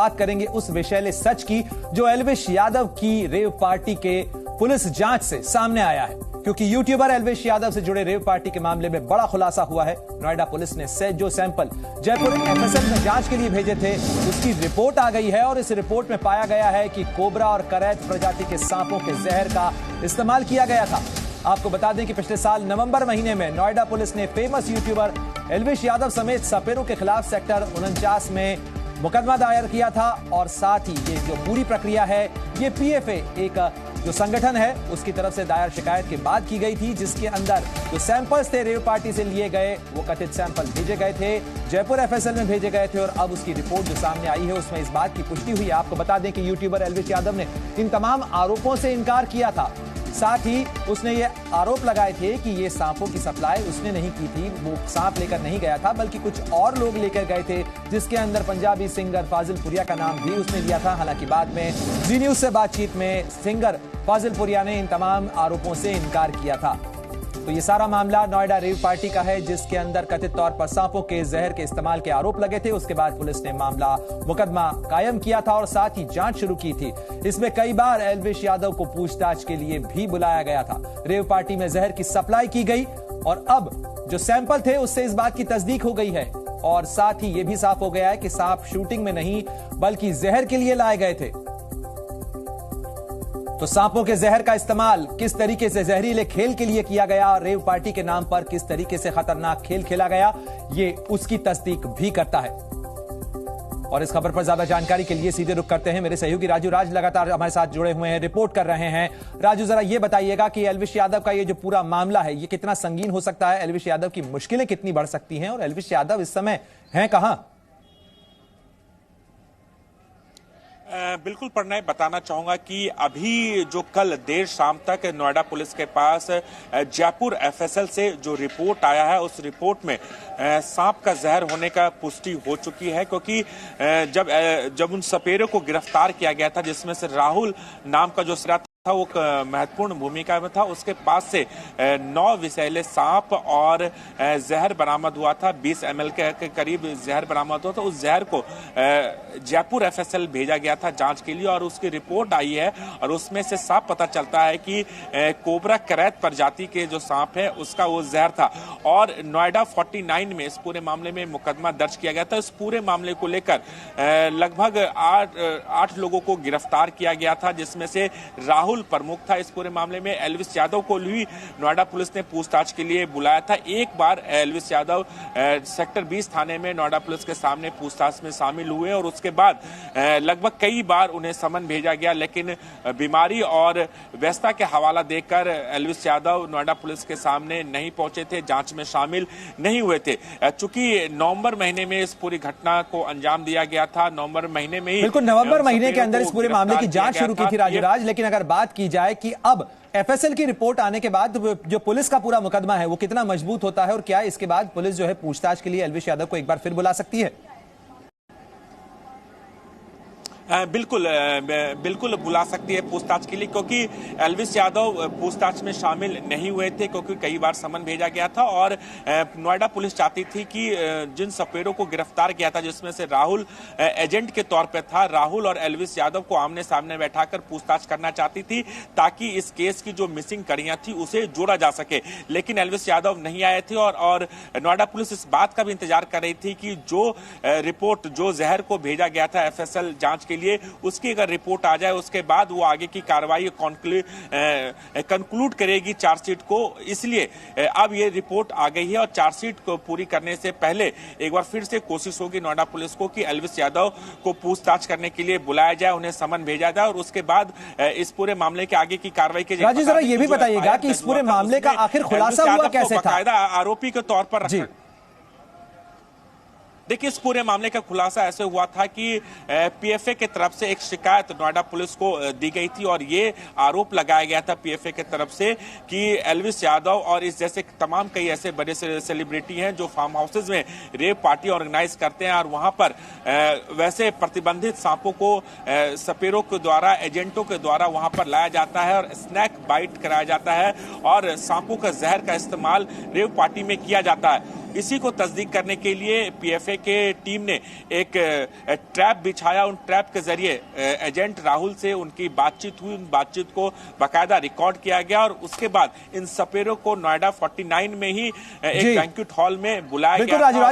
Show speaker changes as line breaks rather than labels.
बात करेंगे उस विषैले सच की जो एल्विश यादव की रेव पार्टी के पुलिस जांच से सामने आया है, क्योंकि यूट्यूबर एल्विश यादव से जुड़े रेव पार्टी के मामले में बड़ा खुलासा हुआ है। नोएडा पुलिस ने जो सैंपल जयपुर एफएसएल में जांच के लिए भेजे थे उसकी रिपोर्ट आ गई है और इस रिपोर्ट में पाया गया है कि कोबरा और करैत प्रजाति के सांपों के जहर का इस्तेमाल किया गया था। आपको बता दें कि पिछले साल नवंबर महीने में नोएडा पुलिस ने फेमस यूट्यूबर एल्विश यादव समेत सपेरों के खिलाफ सेक्टर 49 में मुकदमा दायर किया था और साथ ही ये जो पूरी प्रक्रिया है ये पीएफए एक जो संगठन है उसकी तरफ से दायर शिकायत के बाद की गई थी, जिसके अंदर जो सैंपल्स थे रेव पार्टी से लिए गए वो कथित सैंपल भेजे गए थे, जयपुर एफएसएल में भेजे गए थे और अब उसकी रिपोर्ट जो सामने आई है उसमें इस बात की पुष्टि हुई है। आपको बता दें कि यूट्यूबर एल्विश यादव ने इन तमाम आरोपों से इनकार किया था। साथ ही उसने ये आरोप लगाए थे कि ये सांपों की सप्लाई उसने नहीं की थी, वो सांप लेकर नहीं गया था बल्कि कुछ और लोग लेकर गए थे, जिसके अंदर पंजाबी सिंगर फाजिल पुरिया का नाम भी उसने लिया था। हालांकि बाद में जी न्यूज से बातचीत में सिंगर फाजिल पुरिया ने इन तमाम आरोपों से इनकार किया था। तो ये सारा मामला नोएडा रेव पार्टी का है, जिसके अंदर कथित तौर पर सांपों के जहर के इस्तेमाल के आरोप लगे थे। उसके बाद पुलिस ने मामला मुकदमा कायम किया था और साथ ही जांच शुरू की थी। इसमें कई बार एल्विश यादव को पूछताछ के लिए भी बुलाया गया था। रेव पार्टी में जहर की सप्लाई की गई और अब जो सैंपल थे उससे इस बात की तस्दीक हो गई है और साथ ही ये भी साफ हो गया है कि सांप शूटिंग में नहीं बल्कि जहर के लिए लाए गए थे। तो सांपों के जहर का इस्तेमाल किस तरीके से जहरीले खेल के लिए किया गया और रेव पार्टी के नाम पर किस तरीके से खतरनाक खेल खेला गया, ये उसकी तस्दीक भी करता है। और इस खबर पर ज्यादा जानकारी के लिए सीधे रुख करते हैं मेरे सहयोगी राजू। राज लगातार हमारे साथ जुड़े हुए हैं, रिपोर्ट कर रहे हैं। राजू, जरा ये बताइएगा कि एल्विश यादव का ये जो पूरा मामला है ये कितना संगीन हो सकता है, एल्विश यादव की मुश्किलें कितनी बढ़ सकती हैं और एल्विश यादव इस समय हैं कहां?
बिल्कुल प्रणय, बताना चाहूंगा कि अभी जो कल देर शाम तक नोएडा पुलिस के पास जयपुर एफएसएल से जो रिपोर्ट आया है उस रिपोर्ट में सांप का जहर होने का पुष्टि हो चुकी है, क्योंकि जब उन सपेरों को गिरफ्तार किया गया था जिसमें से राहुल नाम का जो सिरा था वो महत्वपूर्ण भूमिका में था, उसके पास से 9 विषैले सांप और जहर बरामद हुआ था। 20 ml के करीब जहर बरामद हुआ था। उस जहर को जयपुर एफएसएल भेजा गया था जांच के लिए और उसकी रिपोर्ट आई है और उसमें से साफ पता चलता है कि कोबरा करैत प्रजाति के जो सांप है उसका वो जहर था। और नोएडा 49 में इस पूरे मामले में मुकदमा दर्ज किया गया था। इस पूरे मामले को लेकर लगभग 8 लोगों को गिरफ्तार किया गया था, जिसमें से राहुल प्रमुख था। इस पूरे मामले में एल्विश यादव को भी नोएडा पुलिस ने पूछताछ के लिए बुलाया था। एक बार एल्विश यादव सेक्टर 20 थाने में नोएडा पुलिस के सामने पूछताछ में शामिल हुए और उसके बाद लगभग कई बार उन्हें समन भेजा गया, लेकिन बीमारी और व्यस्तता के हवाला देकर एल्विश यादव नोएडा पुलिस के सामने नहीं पहुंचे थे, जांच में शामिल नहीं हुए थे। चूंकि नवंबर महीने में इस पूरी घटना को अंजाम दिया गया था, नवंबर महीने में ही
बिल्कुल नवंबर महीने के अंदर इस पूरे मामले की जांच शुरू की थी राजूराज। लेकिन अगर बात की जाए कि अब एफएसएल की रिपोर्ट आने के बाद जो पुलिस का पूरा मुकदमा है वो कितना मजबूत होता है और क्या इसके बाद पुलिस जो है पूछताछ के लिए एल्विश यादव को एक बार फिर बुला सकती है?
बिल्कुल बुला सकती है पूछताछ के लिए, क्योंकि एल्विश यादव पूछताछ में शामिल नहीं हुए थे, क्योंकि कई बार समन भेजा गया था और नोएडा पुलिस चाहती थी कि जिन सपेरों को गिरफ्तार किया था जिसमें से राहुल एजेंट के तौर पर था, राहुल और एल्विश यादव को आमने सामने बैठाकर पूछताछ करना चाहती थी ताकि इस केस की जो मिसिंग कड़ियां थी उसे जोड़ा जा सके। लेकिन एल्विश यादव नहीं आए थे और नोएडा पुलिस इस बात का भी इंतजार कर रही थी कि जो रिपोर्ट जो जहर को भेजा गया था एफएसएल जांच के लिए उसकी अगर रिपोर्ट आ जाए उसके बाद वो आगे की कार्रवाई कंक्लूड करेगी चार्जशीट को। इसलिए अब ये रिपोर्ट आ गई है और चार्जशीट को पूरी करने से पहले एक बार फिर से कोशिश होगी नोएडा पुलिस को कि एल्विश यादव को पूछताछ करने के लिए बुलाया जाए, उन्हें समन भेजा जाए और उसके बाद इस पूरे मामले के आगे की कार्रवाई की जाए।
राजू, जरा ये भी बताइएगा कि इस पूरे मामले का आखिर खुलासा हुआ कैसे था?
आरोपी के तौर पर रखा। देखिए, इस पूरे मामले का खुलासा ऐसे हुआ था कि पीएफए की तरफ से एक शिकायत नोएडा पुलिस को दी गई थी और ये आरोप लगाया गया था पीएफए की तरफ से कि एल्विश यादव और इस जैसे तमाम कई ऐसे बड़े सेलिब्रिटी हैं जो फार्म हाउसेज में रेव पार्टी ऑर्गेनाइज करते हैं और वहां पर वैसे प्रतिबंधित सांपों को सपेरों के द्वारा, एजेंटों के द्वारा वहां पर लाया जाता है और स्नैक बाइट कराया जाता है और सांपों का जहर का इस्तेमाल रेव पार्टी में किया जाता है। इसी को तस्दीक करने के लिए पीएफए के टीम ने एक ट्रैप बिछाया। उन ट्रैप के जरिए एजेंट राहुल से उनकी बातचीत हुई। उन बातचीत को बाकायदा रिकॉर्ड किया गया और उसके बाद इन सपेरों को नोएडा 49 में ही एक बैंक्वेट हॉल में बुलाया गया।